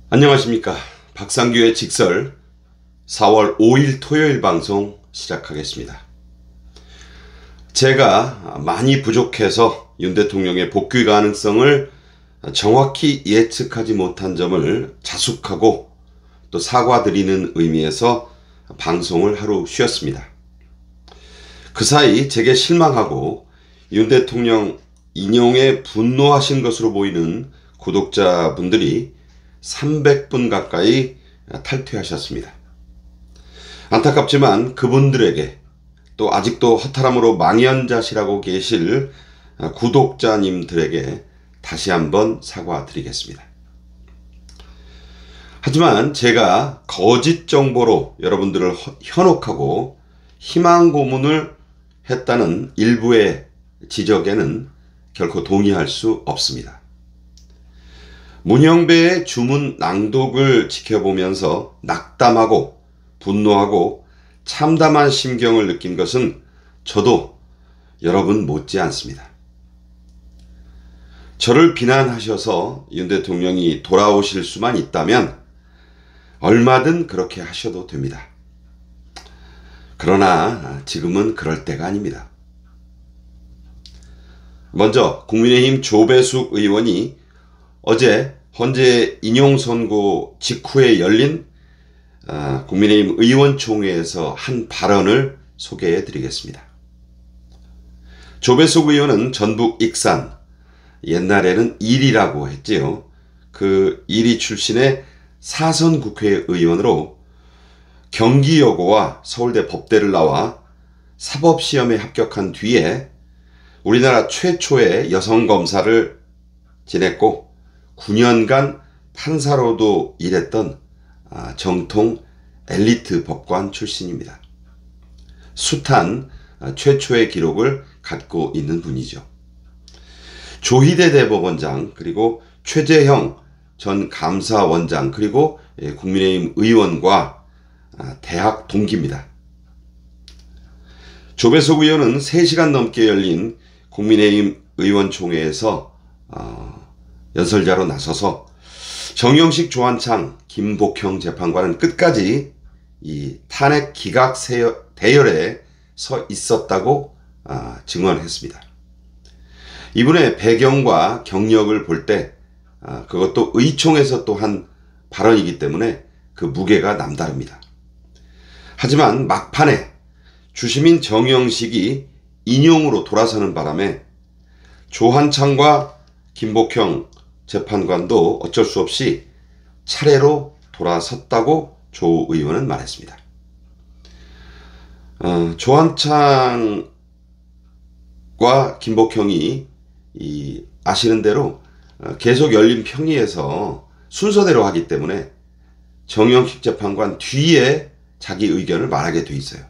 안녕하십니까. 박상규의 직설 4월 5일 토요일 방송 시작하겠습니다. 제가 많이 부족해서 윤 대통령의 복귀 가능성을 정확히 예측하지 못한 점을 자숙하고 또 사과드리는 의미에서 방송을 하루 쉬었습니다. 그 사이 제게 실망하고 윤 대통령 인용에 분노하신 것으로 보이는 구독자분들이 300분 가까이 탈퇴하셨습니다. 안타깝지만 그분들에게 또 아직도 허탈함으로 망연자실하고 계실 구독자님들에게 다시 한번 사과드리겠습니다. 하지만 제가 거짓 정보로 여러분들을 현혹하고 희망 고문을 했다는 일부의 지적에는 결코 동의할 수 없습니다. 문형배의 주문 낭독을 지켜보면서 낙담하고 분노하고 참담한 심경을 느낀 것은 저도 여러분 못지 않습니다. 저를 비난하셔서 윤 대통령이 돌아오실 수만 있다면 얼마든 그렇게 하셔도 됩니다. 그러나 지금은 그럴 때가 아닙니다. 먼저 국민의힘 조배숙 의원이 어제 헌재 인용 선고 직후에 열린 국민의힘 의원총회에서 한 발언을 소개해 드리겠습니다. 조배숙 의원은 전북 익산, 옛날에는 일이라고 했지요. 그 일이 출신의 사선 국회의원으로 경기여고와 서울대 법대를 나와 사법시험에 합격한 뒤에 우리나라 최초의 여성 검사를 지냈고 9년간 판사로도 일했던 정통 엘리트 법관 출신입니다. 숱한 최초의 기록을 갖고 있는 분이죠. 조희대 대법원장, 그리고 최재형 전 감사원장, 그리고 국민의힘 의원과 대학 동기입니다. 조배숙 의원은 3시간 넘게 열린 국민의힘 의원총회에서 연설자로 나서서 정영식, 조한창, 김복형 재판관은 끝까지 이 탄핵 기각 대열에 서 있었다고 증언했습니다. 이분의 배경과 경력을 볼 때 그것도 의총에서 또 한 발언이기 때문에 그 무게가 남다릅니다. 하지만 막판에 주심인 정영식이 인용으로 돌아서는 바람에 조한창과 김복형 재판관도 어쩔 수 없이 차례로 돌아섰다고 조 의원은 말했습니다. 조한창과 김복형이 아시는 대로 계속 열린 평의에서 순서대로 하기 때문에 정영식 재판관 뒤에 자기 의견을 말하게 돼 있어요.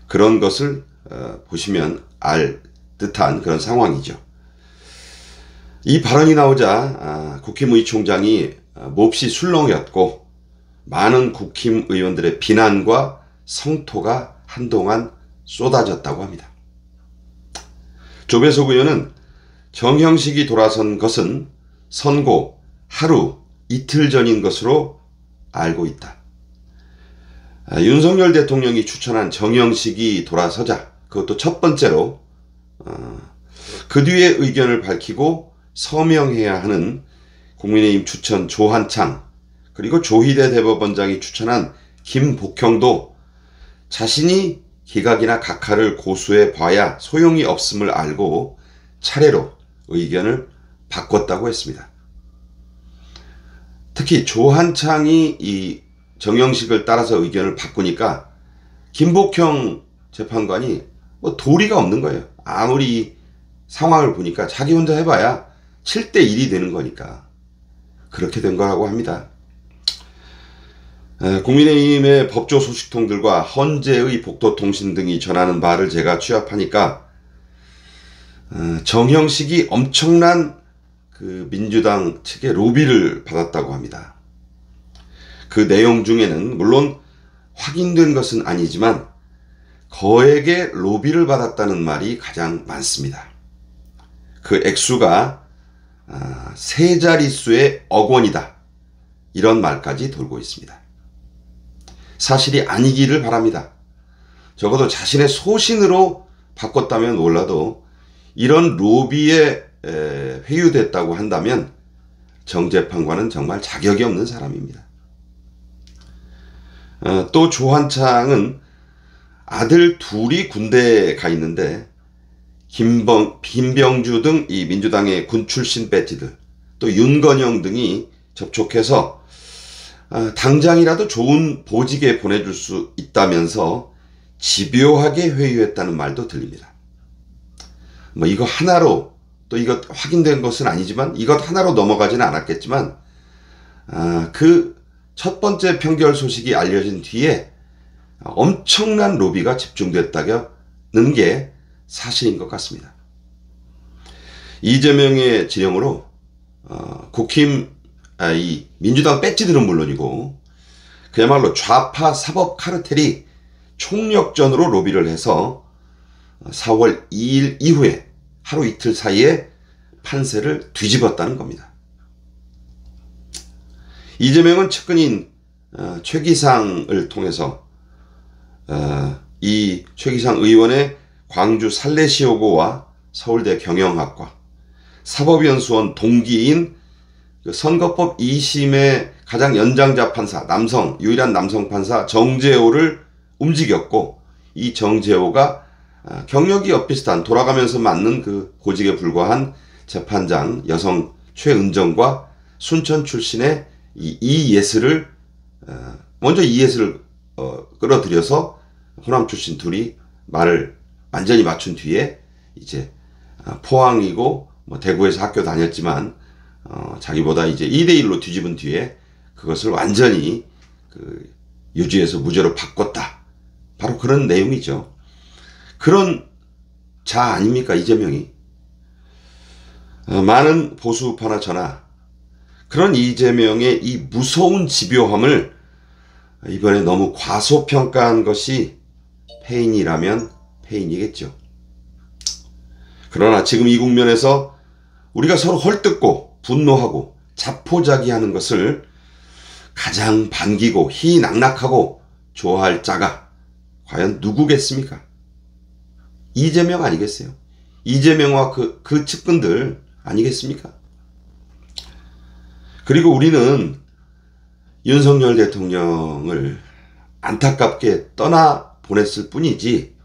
그런 것을 보시면 알 듯한 그런 상황이죠. 이 발언이 나오자 국힘의총장이 몹시 술렁였고 많은 국힘의원들의 비난과 성토가 한동안 쏟아졌다고 합니다. 조배숙 의원은 정형식이 돌아선 것은 선고 하루 이틀 전인 것으로 알고 있다. 윤석열 대통령이 추천한 정형식이 돌아서자 그것도 첫 번째로 그 뒤에 의견을 밝히고 서명해야 하는 국민의힘 추천 조한창, 그리고 조희대 대법원장이 추천한 김복형도 자신이 기각이나 각하를 고수해 봐야 소용이 없음을 알고 차례로 의견을 바꿨다고 했습니다. 특히 조한창이 이 정영식을 따라서 의견을 바꾸니까 김복형 재판관이 도리가 없는 거예요. 아무리 상황을 보니까 자기 혼자 해봐야 7대1이 되는 거니까 그렇게 된 거라고 합니다. 국민의힘의 법조 소식통들과 헌재의 복도통신 등이 전하는 바를 제가 취합하니까 정형식이 엄청난 그 민주당 측의 로비를 받았다고 합니다. 그 내용 중에는 물론 확인된 것은 아니지만 거액의 로비를 받았다는 말이 가장 많습니다. 그 액수가 세 자릿수의 억 원이다. 이런 말까지 돌고 있습니다. 사실이 아니기를 바랍니다. 적어도 자신의 소신으로 바꿨다면 몰라도 이런 로비에 회유됐다고 한다면 정 재판관은 정말 자격이 없는 사람입니다. 또 조한창은 아들 둘이 군대에 가 있는데 김병주 등 이 민주당의 군 출신 배지들, 또 윤건영 등이 접촉해서 당장이라도 좋은 보직에 보내줄 수 있다면서 집요하게 회유했다는 말도 들립니다. 뭐 이거 하나로, 또 이것 확인된 것은 아니지만 이것 하나로 넘어가지는 않았겠지만 그 첫 번째 평결 소식이 알려진 뒤에 엄청난 로비가 집중됐다는 게 사실인 것 같습니다. 이재명의 지령으로 이 민주당 배지들은 물론이고 그야말로 좌파 사법 카르텔이 총력전으로 로비를 해서 4월 2일 이후에 하루 이틀 사이에 판세를 뒤집었다는 겁니다. 이재명은 측근인 최기상을 통해서 이 최기상 의원의 광주 살레시오고와 서울대 경영학과, 사법연수원 동기인 선거법 2심의 가장 연장자 판사, 유일한 남성 판사 정재호를 움직였고, 이 정재호가 경력이 엇비슷한 돌아가면서 맞는 그 고직에 불과한 재판장 여성 최은정과 순천 출신의 이예슬을 먼저 이예슬을 끌어들여서 호남 출신 둘이 말을 완전히 맞춘 뒤에 이제 포항이고 뭐 대구에서 학교 다녔지만 자기보다 이제 2대1로 뒤집은 뒤에 그것을 완전히 그 유죄에서 무죄로 바꿨다. 바로 그런 내용이죠. 그런 자 아닙니까 이재명이. 많은 보수파나 저나 그런 이재명의 이 무서운 집요함을 이번에 너무 과소평가한 것이 패인이라면 패인이겠죠. 그러나 지금 이 국면에서 우리가 서로 헐뜯고 분노하고 자포자기하는 것을 가장 반기고 희낙낙하고 좋아할 자가 과연 누구겠습니까? 이재명 아니겠어요? 이재명과 그 측근들 아니겠습니까? 그리고 우리는 윤석열 대통령을 안타깝게 떠나 보냈을 뿐이지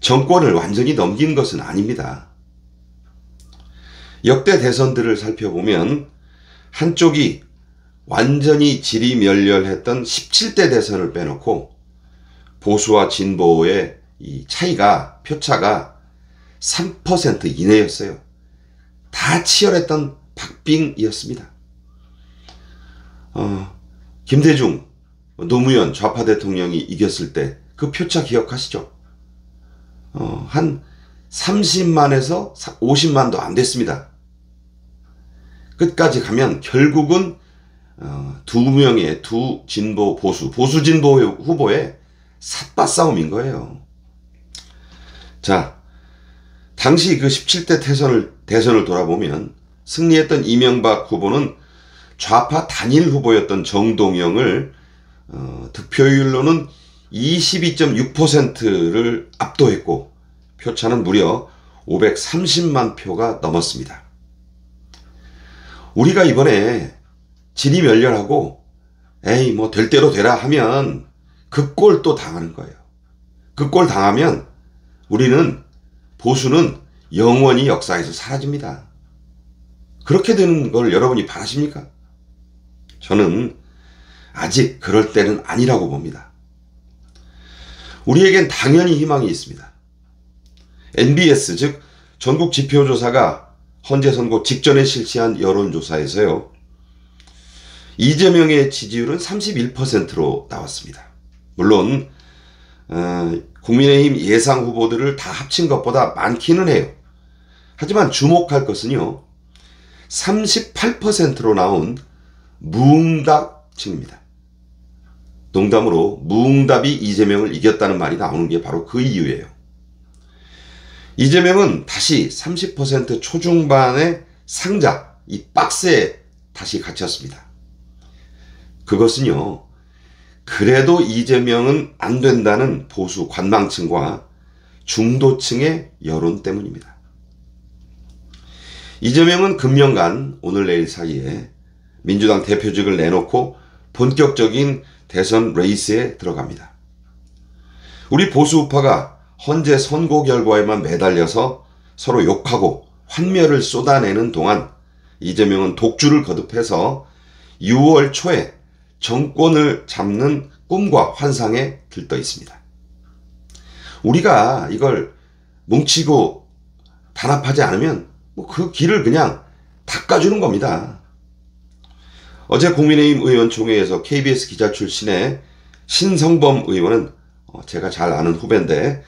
정권을 완전히 넘긴 것은 아닙니다. 역대 대선들을 살펴보면 한쪽이 완전히 지리멸렬했던 17대 대선을 빼놓고 보수와 진보의 이 차이가, 표차가 3% 이내였어요. 다 치열했던 박빙이었습니다. 김대중, 노무현 좌파 대통령이 이겼을 때 그 표차 기억하시죠? 한 30만에서 50만도 안 됐습니다. 끝까지 가면 결국은 두 명의 두 진보 보수 진보 후보의 삿바 싸움인 거예요. 자, 당시 그 17대 대선을 돌아보면 승리했던 이명박 후보는 좌파 단일 후보였던 정동영을 득표율로는 22.6%를 압도했고 표차는 무려 530만 표가 넘었습니다. 우리가 이번에 지리멸렬하고 에이 뭐 될 대로 되라 하면 그 꼴 또 당하는 거예요. 그 꼴 당하면 우리는 보수는 영원히 역사에서 사라집니다. 그렇게 되는 걸 여러분이 바라십니까? 저는 아직 그럴 때는 아니라고 봅니다. 우리에겐 당연히 희망이 있습니다. NBS 즉 전국지표조사가 헌재선거 직전에 실시한 여론조사에서요. 이재명의 지지율은 31%로 나왔습니다. 물론 국민의힘 예상 후보들을 다 합친 것보다 많기는 해요. 하지만 주목할 것은요. 38%로 나온 무응답층입니다. 농담으로 무응답이 이재명을 이겼다는 말이 나오는 게 바로 그 이유예요. 이재명은 다시 30% 초중반의 상자, 이 박스에 다시 갇혔습니다. 그것은요, 그래도 이재명은 안 된다는 보수 관망층과 중도층의 여론 때문입니다. 이재명은 금년간 오늘 내일 사이에 민주당 대표직을 내놓고 본격적인 대선 레이스에 들어갑니다. 우리 보수 우파가 헌재 선고 결과에만 매달려서 서로 욕하고 환멸을 쏟아내는 동안 이재명은 독주를 거듭해서 6월 초에 정권을 잡는 꿈과 환상에 들떠 있습니다. 우리가 이걸 뭉치고 단합하지 않으면 그 길을 그냥 닦아주는 겁니다. 어제 국민의힘 의원총회에서 KBS 기자 출신의 신성범 의원은 제가 잘 아는 후배인데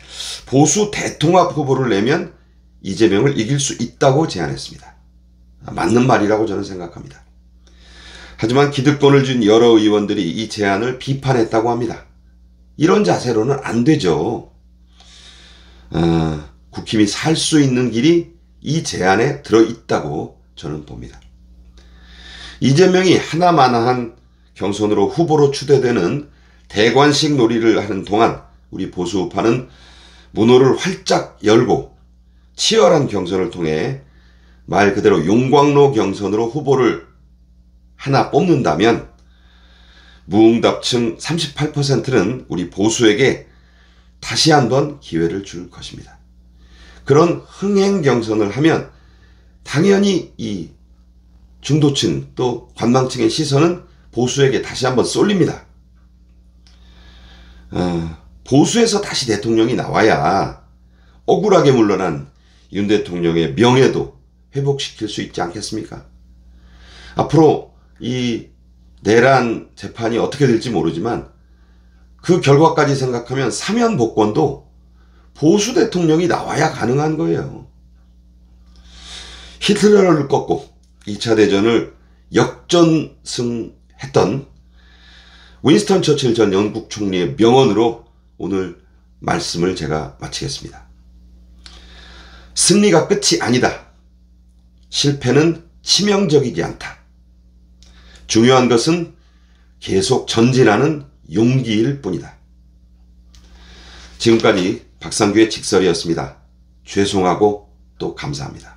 보수 대통합 후보를 내면 이재명을 이길 수 있다고 제안했습니다. 맞는 말이라고 저는 생각합니다. 하지만 기득권을 준 여러 의원들이 이 제안을 비판했다고 합니다. 이런 자세로는 안 되죠. 국힘이 살 수 있는 길이 이 제안에 들어있다고 저는 봅니다. 이재명이 하나마나한 경선으로 후보로 추대되는 대관식 놀이를 하는 동안 우리 보수 우파는 문호를 활짝 열고 치열한 경선을 통해 말 그대로 용광로 경선으로 후보를 하나 뽑는다면 무응답층 38%는 우리 보수에게 다시 한번 기회를 줄 것입니다. 그런 흥행 경선을 하면 당연히 이 중도층 또 관망층의 시선은 보수에게 다시 한번 쏠립니다. 보수에서 다시 대통령이 나와야 억울하게 물러난 윤 대통령의 명예도 회복시킬 수 있지 않겠습니까? 앞으로 이 내란 재판이 어떻게 될지 모르지만 그 결과까지 생각하면 사면 복권도 보수 대통령이 나와야 가능한 거예요. 히틀러를 꺾고 2차 대전을 역전승했던 윈스턴 처칠 전 영국 총리의 명언으로 오늘 말씀을 제가 마치겠습니다. 승리가 끝이 아니다. 실패는 치명적이지 않다. 중요한 것은 계속 전진하는 용기일 뿐이다. 지금까지 박상규의 직설이었습니다. 죄송하고 또 감사합니다.